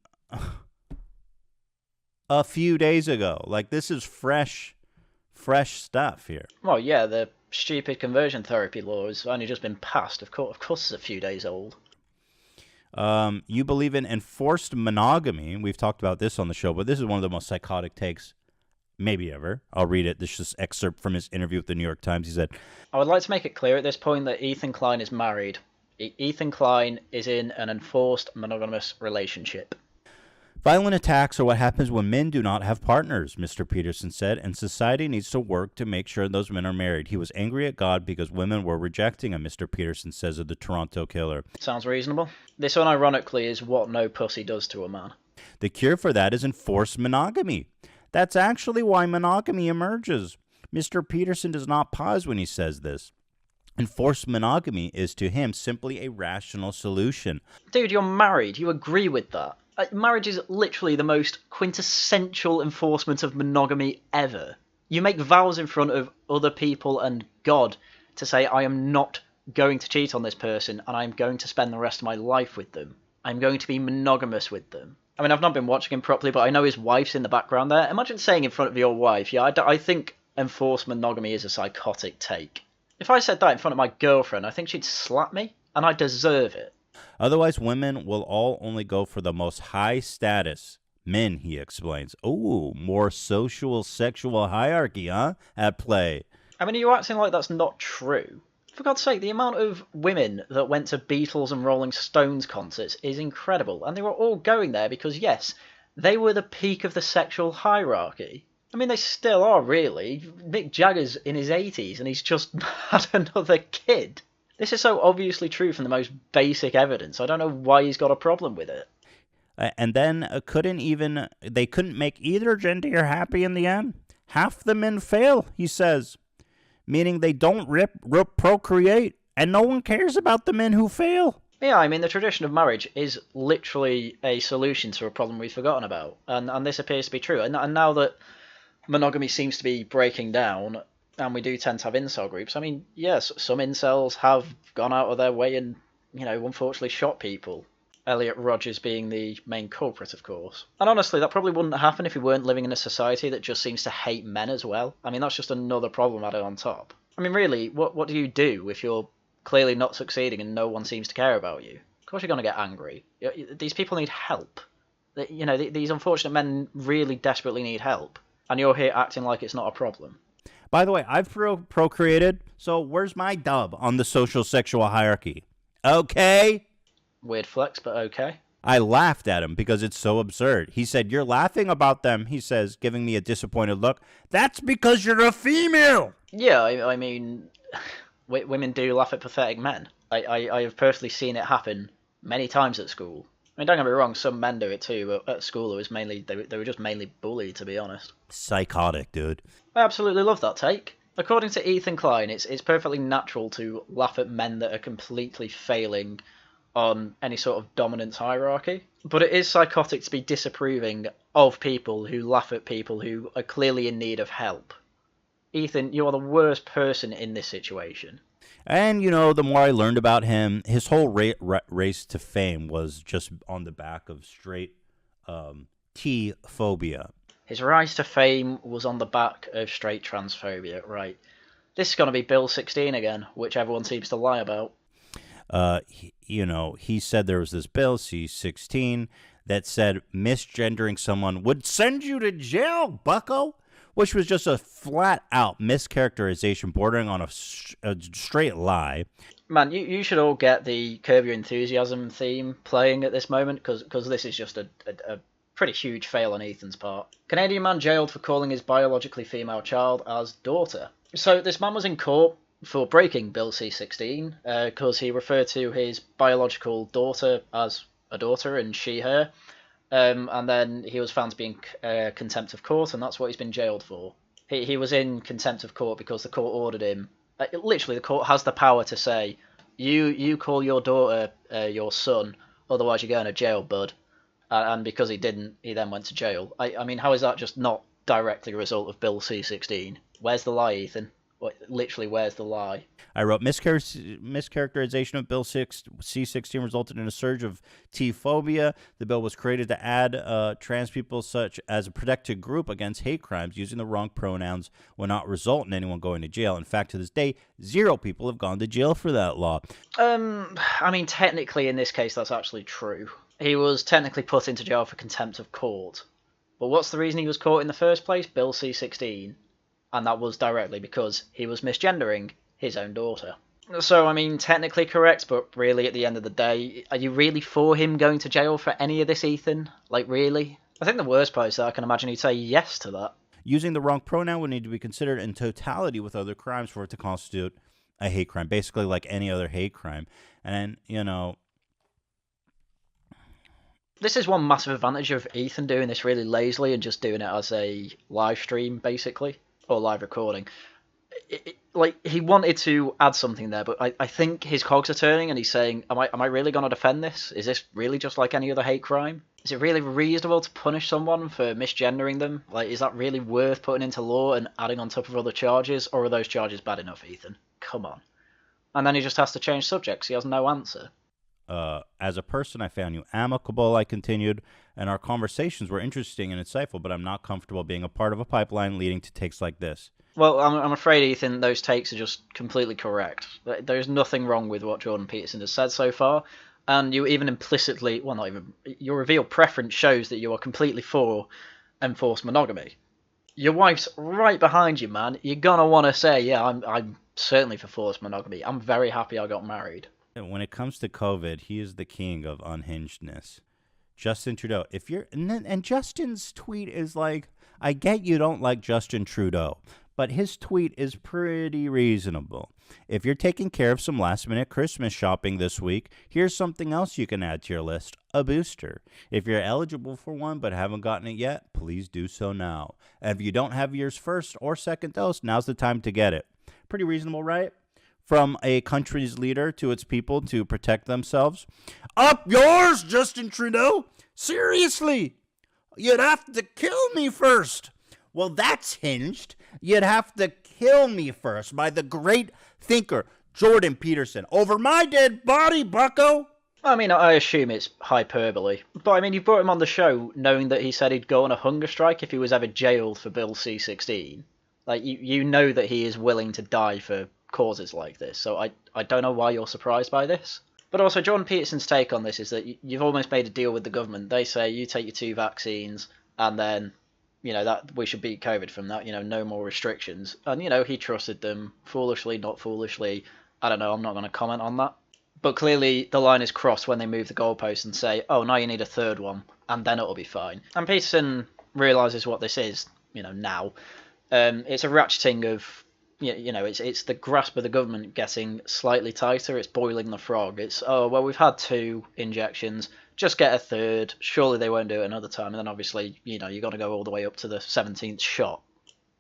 a few days ago. Like, this is fresh stuff here. Well, yeah, the stupid conversion therapy law has only just been passed. Of course it's a few days old. You believe in enforced monogamy. We've talked about this on the show, but this is one of the most psychotic takes maybe ever. I'll read it. This is just excerpt from his interview with the New York Times. He said, I would like to make it clear at this point that Ethan Klein is married. Ethan Klein is in an enforced monogamous relationship. Violent attacks are what happens when men do not have partners, Mr. Peterson said, and society needs to work to make sure those men are married. He was angry at God because women were rejecting him, Mr. Peterson says of the Toronto killer. Sounds reasonable. This unironically is what no pussy does to a man. The cure for that is enforced monogamy. That's actually why monogamy emerges. Mr. Peterson does not pause when he says this. Enforced monogamy is to him simply a rational solution. Dude, you're married. You agree with that. Marriage is literally the most quintessential enforcement of monogamy ever. You make vows in front of other people and God to say, I am not going to cheat on this person and I'm going to spend the rest of my life with them. I'm going to be monogamous with them. I mean, I've not been watching him properly, but I know his wife's in the background there. Imagine saying in front of your wife, yeah, I think enforced monogamy is a psychotic take. If I said that in front of my girlfriend, I think she'd slap me, and I deserve it. Otherwise, women will all only go for the most high status men, he explains. Oh, more social sexual hierarchy, huh? At play. I mean, are you acting like that's not true? For God's sake, the amount of women that went to Beatles and Rolling Stones concerts is incredible, and they were all going there because, yes, they were the peak of the sexual hierarchy. I mean, they still are, really. Mick Jagger's in his 80s, and he's just had another kid. This is so obviously true from the most basic evidence. I don't know why he's got a problem with it. And then they couldn't make either gender happy in the end. Half the men fail, he says, meaning they don't procreate, and no one cares about the men who fail. Yeah, I mean, the tradition of marriage is literally a solution to a problem we've forgotten about, and this appears to be true. And now that monogamy seems to be breaking down, and we do tend to have incel groups. I mean, yes, some incels have gone out of their way and, unfortunately shot people. Elliot Rodgers being the main culprit, of course. And honestly, that probably wouldn't happen if we weren't living in a society that just seems to hate men as well. I mean, that's just another problem added on top. I mean, really, what do you do if you're clearly not succeeding and no one seems to care about you? Of course you're going to get angry. These people need help. These unfortunate men really desperately need help. And you're here acting like it's not a problem. By the way, I've procreated, so where's my dub on the social sexual hierarchy? Okay? Weird flex, but okay. I laughed at him because it's so absurd. He said, you're laughing about them, he says, giving me a disappointed look. That's because you're a female! Yeah, I mean, women do laugh at pathetic men. I have personally seen it happen many times at school. I mean, don't get me wrong, some men do it too, but at school it was mainly they were just mainly bullied, to be honest. Psychotic, dude. I absolutely love that take. According to Ethan Klein, it's perfectly natural to laugh at men that are completely failing on any sort of dominance hierarchy. But it is psychotic to be disapproving of people who laugh at people who are clearly in need of help. Ethan, you are the worst person in this situation. And, the more I learned about him, his whole race to fame was just on the back of straight T-phobia. His rise to fame was on the back of straight transphobia, right? This is going to be Bill 16 again, which everyone seems to lie about. He said there was this bill, C-16, that said misgendering someone would send you to jail, bucko, which was just a flat-out mischaracterization bordering on a straight lie. Man, you should all get the Curb Your Enthusiasm theme playing at this moment, because this is just a pretty huge fail on Ethan's part. Canadian man jailed for calling his biologically female child as daughter. So this man was in court for breaking Bill C-16, because he referred to his biological daughter as a daughter and she, her. And then he was found to be in contempt of court, and that's what he's been jailed for. He was in contempt of court because the court ordered him. Literally, the court has the power to say, you call your daughter your son, otherwise you're going to jail, bud. And because he didn't, he then went to jail. I mean, how is that just not directly a result of Bill C-16? Where's the lie, Ethan? Literally, where's the lie? I wrote, mischaracterization of Bill C-16 resulted in a surge of T-phobia. The bill was created to add trans people such as a protected group against hate crimes. Using the wrong pronouns will not result in anyone going to jail. In fact, to this day, 0 people have gone to jail for that law. I mean, technically, in this case, that's actually true. He was technically put into jail for contempt of court. But what's the reason he was caught in the first place? Bill C-16. And that was directly because he was misgendering his own daughter. So, I mean, technically correct, but really, at the end of the day, are you really for him going to jail for any of this, Ethan? Like, really? I think the worst part is that I can imagine he'd say yes to that. Using the wrong pronoun would need to be considered in totality with other crimes for it to constitute a hate crime. Basically, like any other hate crime. And, this is one massive advantage of Ethan doing this really lazily and just doing it as a live stream, basically. Or live recording. He wanted to add something there, but I think his cogs are turning and he's saying, am I really going to defend this? Is this really just like any other hate crime? Is it really reasonable to punish someone for misgendering them? Is that really worth putting into law and adding on top of other charges? Or are those charges bad enough, Ethan? Come on. And then he just has to change subjects. He has no answer. As a person, I found you amicable, I continued, and our conversations were interesting and insightful, but I'm not comfortable being a part of a pipeline leading to takes like this. Well, I'm afraid, Ethan, those takes are just completely correct. There's nothing wrong with what Jordan Peterson has said so far, and you even implicitly, well, not even, your revealed preference shows that you are completely for enforced monogamy. Your wife's right behind you, man. You're gonna want to say, yeah, I'm certainly for forced monogamy. I'm very happy I got married. When it comes to COVID, he is the king of unhingedness. Justin Trudeau. And Justin's tweet is like, I get you don't like Justin Trudeau, but his tweet is pretty reasonable. If you're taking care of some last-minute Christmas shopping this week, here's something else you can add to your list, a booster. If you're eligible for one but haven't gotten it yet, please do so now. And if you don't have yours first or second dose, now's the time to get it. Pretty reasonable, right? From a country's leader to its people to protect themselves. Up yours, Justin Trudeau? Seriously? You'd have to kill me first. Well, that's hinged. You'd have to kill me first by the great thinker, Jordan Peterson. Over my dead body, bucko. I mean, I assume it's hyperbole. But, I mean, you brought him on the show knowing that he said he'd go on a hunger strike if he was ever jailed for Bill C-16. You know that he is willing to die for causes like this, so I don't know why you're surprised by this. But also, Jordan Peterson's take on this is that you've almost made a deal with the government. They say you take your 2 vaccines, and then, that we should beat COVID from that, no more restrictions. And, he trusted them, foolishly, not foolishly. I don't know, I'm not going to comment on that. But clearly, the line is crossed when they move the goalposts and say, oh, now you need a 3rd one, and then it'll be fine. And Peterson realises what this is, now. It's a ratcheting of, it's the grasp of the government getting slightly tighter. It's boiling the frog. It's, oh, well, we've had 2 injections. Just get a 3rd. Surely they won't do it another time. And then obviously, you've got to go all the way up to the 17th shot.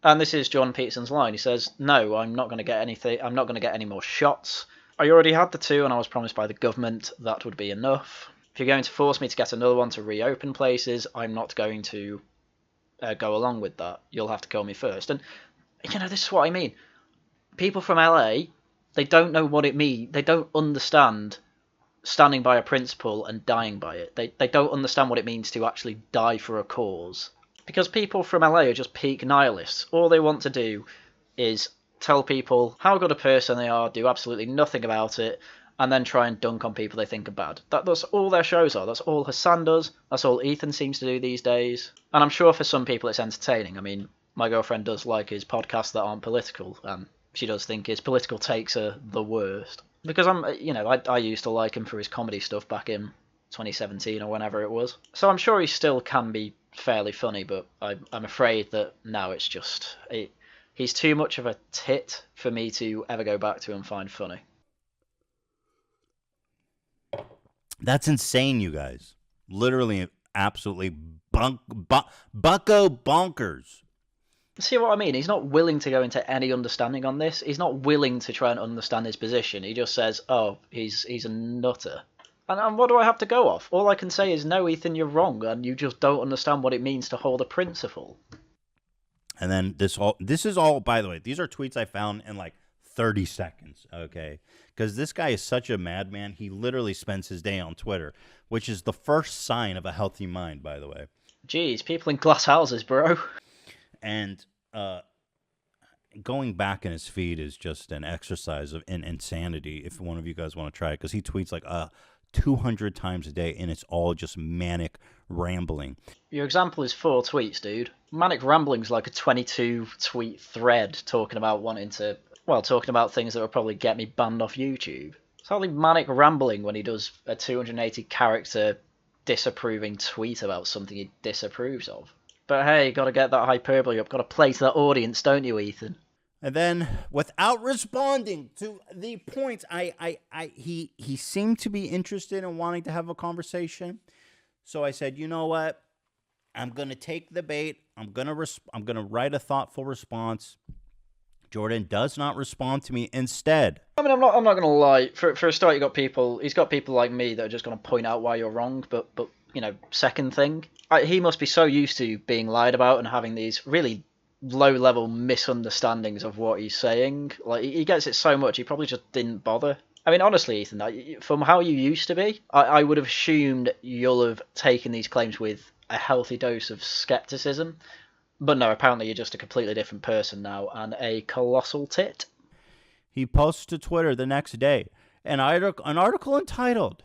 And this is Jordan Peterson's line. He says, no, I'm not going to get anything. I'm not going to get any more shots. I already had the 2 and I was promised by the government that would be enough. If you're going to force me to get another one to reopen places, I'm not going to go along with that. You'll have to kill me first. And this is what I mean. People from LA, they don't know what it means. They don't understand standing by a principle and dying by it. They don't understand what it means to actually die for a cause. Because people from LA are just peak nihilists. All they want to do is tell people how good a person they are, do absolutely nothing about it, and then try and dunk on people they think are bad. That's all their shows are. That's all Hassan does. That's all Ethan seems to do these days. And I'm sure for some people it's entertaining. I mean, my girlfriend does like his podcasts that aren't political, and she does think his political takes are the worst. Because I used to like him for his comedy stuff back in 2017 or whenever it was. So I'm sure he still can be fairly funny, but I'm afraid that now it's just... he's too much of a tit for me to ever go back to and find funny. That's insane, you guys. Literally, absolutely bucko bonkers. See what I mean? He's not willing to go into any understanding on this. He's not willing to try and understand his position. He just says, oh, he's a nutter. And what do I have to go off? All I can say is, no, Ethan, you're wrong, and you just don't understand what it means to hold a principle. And then this is all, by the way, these are tweets I found in like 30 seconds, okay? Because this guy is such a madman, he literally spends his day on Twitter, which is the first sign of a healthy mind, by the way. Jeez, people in glass houses, bro. And going back in his feed is just an exercise in insanity, if one of you guys want to try it, because he tweets like 200 times a day, and it's all just manic rambling. Your example is 4 tweets, dude. Manic rambling's like a 22-tweet thread talking about things that will probably get me banned off YouTube. It's hardly manic rambling when he does a 280-character disapproving tweet about something he disapproves of. But hey, gotta get that hyperbole up, gotta play to that audience, don't you, Ethan? And then, without responding to the points, he seemed to be interested in wanting to have a conversation. So I said, you know what? I'm gonna take the bait. I'm gonna write a thoughtful response. Jordan does not respond to me. Instead, I mean, I'm not gonna lie. For a start, he's got people like me that are just gonna point out why you're wrong. But second thing, he must be so used to being lied about and having these really low-level misunderstandings of what he's saying. Like, he gets it so much, he probably just didn't bother. I mean, honestly, Ethan, from how you used to be, I would have assumed you'll have taken these claims with a healthy dose of skepticism. But no, apparently you're just a completely different person now, and a colossal tit. He posts to Twitter the next day an article entitled,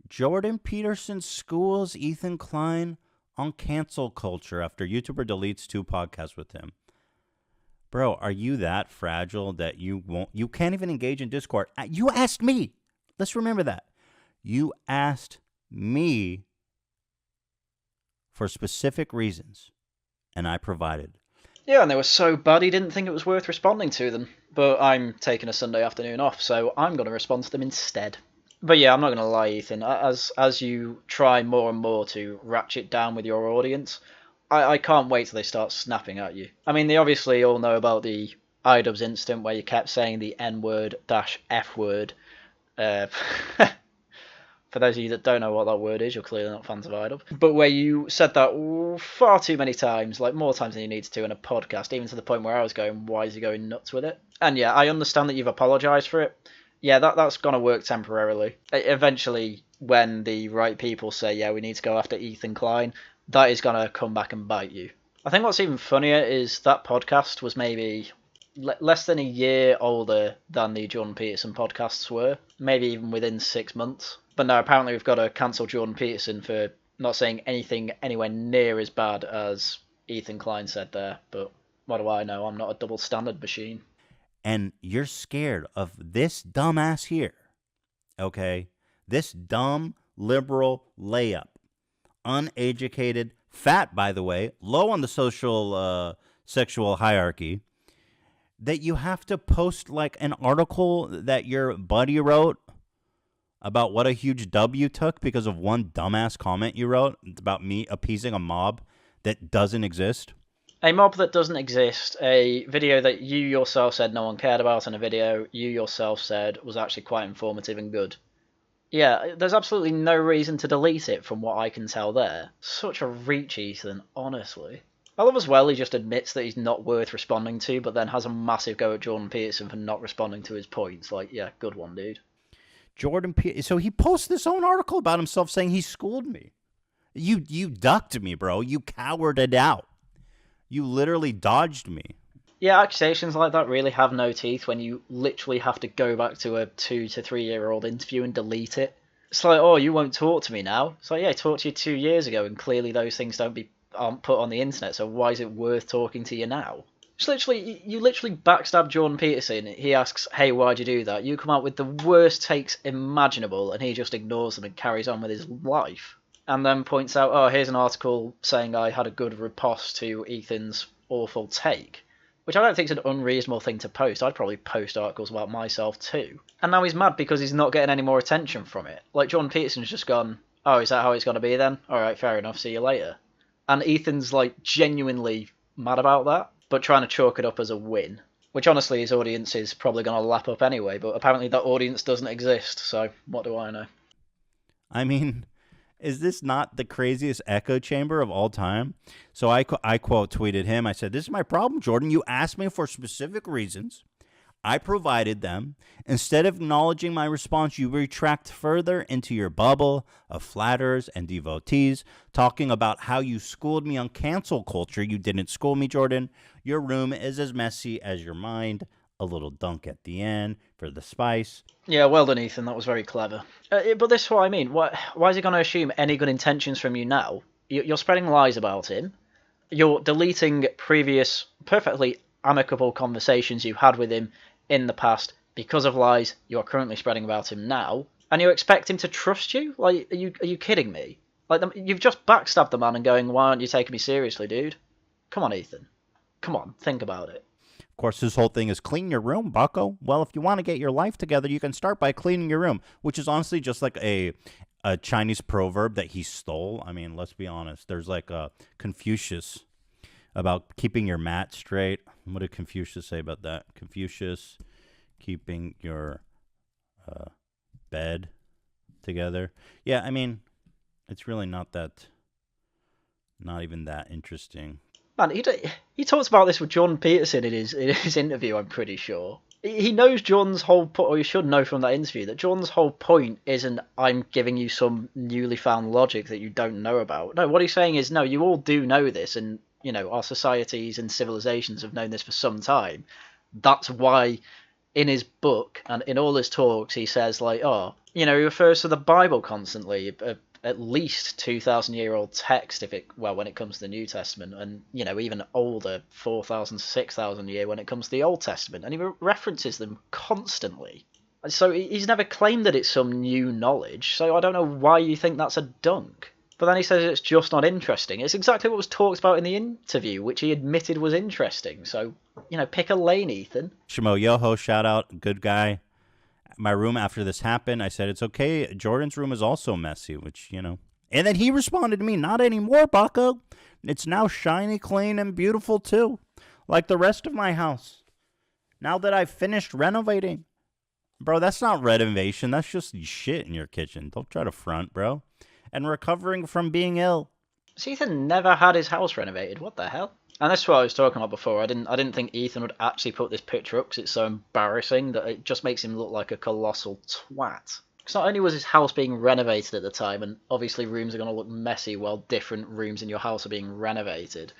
Jordan Peterson schools Ethan Klein on cancel culture after YouTuber deletes 2 podcasts with him. Bro, are you that fragile that you can't even engage in Discord? You asked me. Let's remember that. You asked me for specific reasons, and I provided. Yeah, and they were so bad he didn't think it was worth responding to them. But I'm taking a Sunday afternoon off, so I'm going to respond to them instead. But yeah, I'm not going to lie, Ethan. As you try more and more to ratchet down with your audience, I can't wait till they start snapping at you. I mean, they obviously all know about the iDubbbz incident where you kept saying the N-word-F word. For those of you that don't know what that word is, you're clearly not fans of iDubbbz. But where you said that far too many times, like more times than you need to in a podcast, even to the point where I was going, why is he going nuts with it? And yeah, I understand that you've apologised for it. Yeah, that's going to work temporarily. Eventually, when the right people say, yeah, we need to go after Ethan Klein, that is going to come back and bite you. I think what's even funnier is that podcast was maybe less than a year older than the Jordan Peterson podcasts were, maybe even within 6 months. But no, apparently we've got to cancel Jordan Peterson for not saying anything anywhere near as bad as Ethan Klein said there. But what do I know? I'm not a double standard machine. And you're scared of this dumbass here, okay? This dumb liberal layup, uneducated, fat, by the way, low on the sexual hierarchy, that you have to post like an article that your buddy wrote about what a huge dub you took because of one dumbass comment you wrote about me appeasing a mob that doesn't exist. A mob that doesn't exist, a video that you yourself said no one cared about, and a video you yourself said was actually quite informative and good. Yeah, there's absolutely no reason to delete it from what I can tell there. Such a reach, Ethan, honestly. I love as well he just admits that he's not worth responding to, but then has a massive go at Jordan Peterson for not responding to his points. Like, yeah, good one, dude. So he posts this own article about himself saying he schooled me. You ducked me, bro. You cowered it out. You literally dodged me. Yeah, accusations like that really have no teeth when you literally have to go back to a 2 to 3 year old interview and delete it. It's like, oh, you won't talk to me now. It's like, yeah, I talked to you 2 years ago, and clearly those things aren't put on the internet, so why is it worth talking to you now? You literally backstab Jordan Peterson. He asks, hey, why'd you do that? You come out with the worst takes imaginable, and he just ignores them and carries on with his life. And then points out, oh, here's an article saying I had a good riposte to Ethan's awful take. Which I don't think is an unreasonable thing to post. I'd probably post articles about myself too. And now he's mad because he's not getting any more attention from it. Like, Jordan Peterson's just gone, oh, is that how it's going to be then? Alright, fair enough, see you later. And Ethan's, like, genuinely mad about that, but trying to chalk it up as a win. Which, honestly, his audience is probably going to lap up anyway, but apparently that audience doesn't exist, so what do I know? I mean, is this not the craziest echo chamber of all time? So I quote tweeted him. I said, this is my problem, Jordan. You asked me for specific reasons. I provided them. Instead of acknowledging my response, you retract further into your bubble of flatterers and devotees, talking about how you schooled me on cancel culture. You didn't school me, Jordan. Your room is as messy as your mind. A little dunk at the end for the spice. Yeah, well done, Ethan. That was very clever. But this is what I mean. Why is he going to assume any good intentions from you now? You're spreading lies about him. You're deleting previous, perfectly amicable conversations you had with him in the past because of lies you're currently spreading about him now. And you expect him to trust you? Like, are you kidding me? Like, you've just backstabbed the man and going, why aren't you taking me seriously, dude? Come on, Ethan. Come on, think about it. Of course, his whole thing is clean your room, bucko. Well, if you want to get your life together, you can start by cleaning your room, which is honestly just like a Chinese proverb that he stole. I mean, let's be honest. There's like a Confucius about keeping your mat straight. What did Confucius say about that? Confucius, keeping your bed together. Yeah, I mean, it's really not even that interesting. Man, he talks about this with Jordan Peterson in his interview, I'm pretty sure. He knows Jordan's whole point, or he should know from that interview, that Jordan's whole point isn't, I'm giving you some newly found logic that you don't know about. No, what he's saying is, no, you all do know this, and, you know, our societies and civilizations have known this for some time. That's why, in his book, and in all his talks, he says, like, oh, you know, he refers to the Bible constantly, at least 2,000-year-old text when it comes to the New Testament, and, you know, even older, 4,000 to 6,000 year when it comes to the Old Testament, and he references them constantly. So he's never claimed that it's some new knowledge, so I don't know why you think that's a dunk. But then he says it's just not interesting. It's exactly what was talked about in the interview, which he admitted was interesting, so, you know, pick a lane, Ethan. Shimo Yoho, shout out, good guy. My room after this happened, I said, it's okay. Jordan's room is also messy, which, you know. And then he responded to me, not anymore, bucko. It's now shiny, clean, and beautiful, too. Like the rest of my house. Now that I've finished renovating. Bro, that's not renovation. That's just shit in your kitchen. Don't try to front, bro. And recovering from being ill. So Ethan never had his house renovated. What the hell? And that's what I was talking about before. I didn't think Ethan would actually put this picture up because it's so embarrassing that it just makes him look like a colossal twat. Because not only was his house being renovated at the time, and obviously rooms are going to look messy while different rooms in your house are being renovated,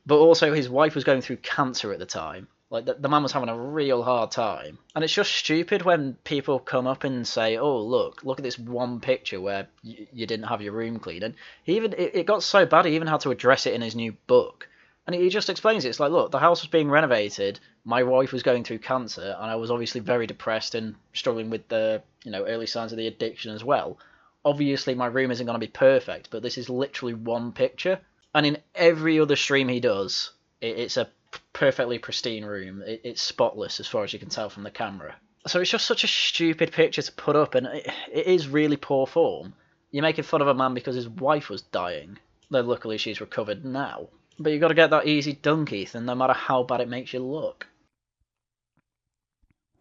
but also his wife was going through cancer at the time. Like, the man was having a real hard time. And it's just stupid when people come up and say, oh, look at this one picture where you didn't have your room clean. And it got so bad he even had to address it in his new book. And he just explains it. It's like, look, the house was being renovated, my wife was going through cancer, and I was obviously very depressed and struggling with the, you know, early signs of the addiction as well. Obviously, my room isn't going to be perfect, but this is literally one picture. And in every other stream he does, it's a perfectly pristine room. It's spotless as far as you can tell from the camera. So it's just such a stupid picture to put up, and it is really poor form. You're making fun of a man because his wife was dying, though luckily she's recovered now. But you got to get that easy dunk, Ethan, no matter how bad it makes you look.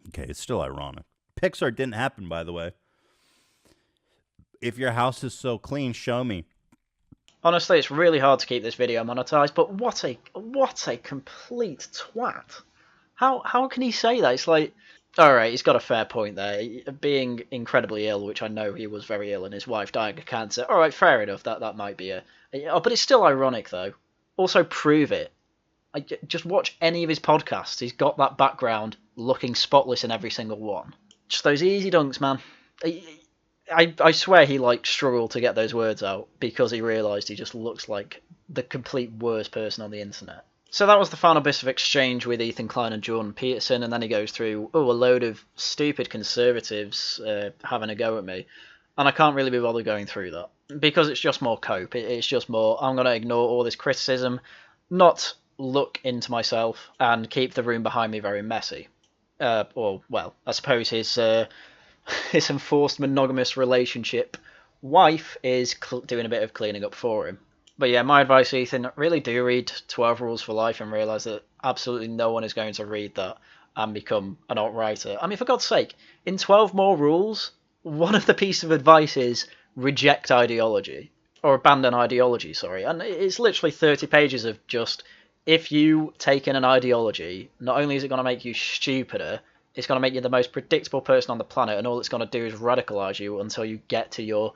Okay, it's still ironic. Pixar didn't happen, by the way. If your house is so clean, show me. Honestly, it's really hard to keep this video monetized, but what a complete twat. How can he say that? It's like, alright, he's got a fair point there. Being incredibly ill, which I know he was very ill, and his wife dying of cancer. Alright, fair enough, that might be but it's still ironic, though. Also, prove it. Just watch any of his podcasts. He's got that background looking spotless in every single one. Just those easy dunks, man. I swear he struggled to get those words out because he realised he just looks like the complete worst person on the internet. So that was the final bit of exchange with Ethan Klein and Jordan Peterson, and then he goes through, a load of stupid conservatives having a go at me, and I can't really be bothered going through that because it's just more cope. It's just more, I'm going to ignore all this criticism, not look into myself, and keep the room behind me very messy. I suppose his enforced monogamous relationship wife is doing a bit of cleaning up for him. But yeah, my advice, Ethan, really do read 12 Rules for Life and realise that absolutely no one is going to read that and become an alt-writer. I mean, for God's sake, in 12 more rules, one of the pieces of advice is reject ideology. Or abandon ideology, sorry. And it's literally 30 pages of just, if you take in an ideology, not only is it going to make you stupider, it's going to make you the most predictable person on the planet, and all it's going to do is radicalise you until you get to your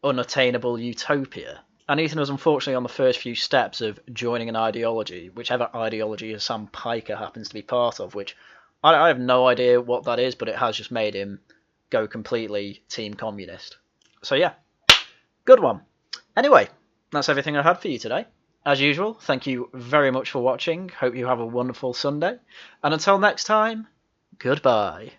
unattainable utopia. And Ethan was unfortunately on the first few steps of joining an ideology, whichever ideology Sam Piker happens to be part of, which I have no idea what that is, but it has just made him go completely team communist. So yeah, good one. Anyway, that's everything I had for you today. As usual, thank you very much for watching. Hope you have a wonderful Sunday. And until next time, goodbye.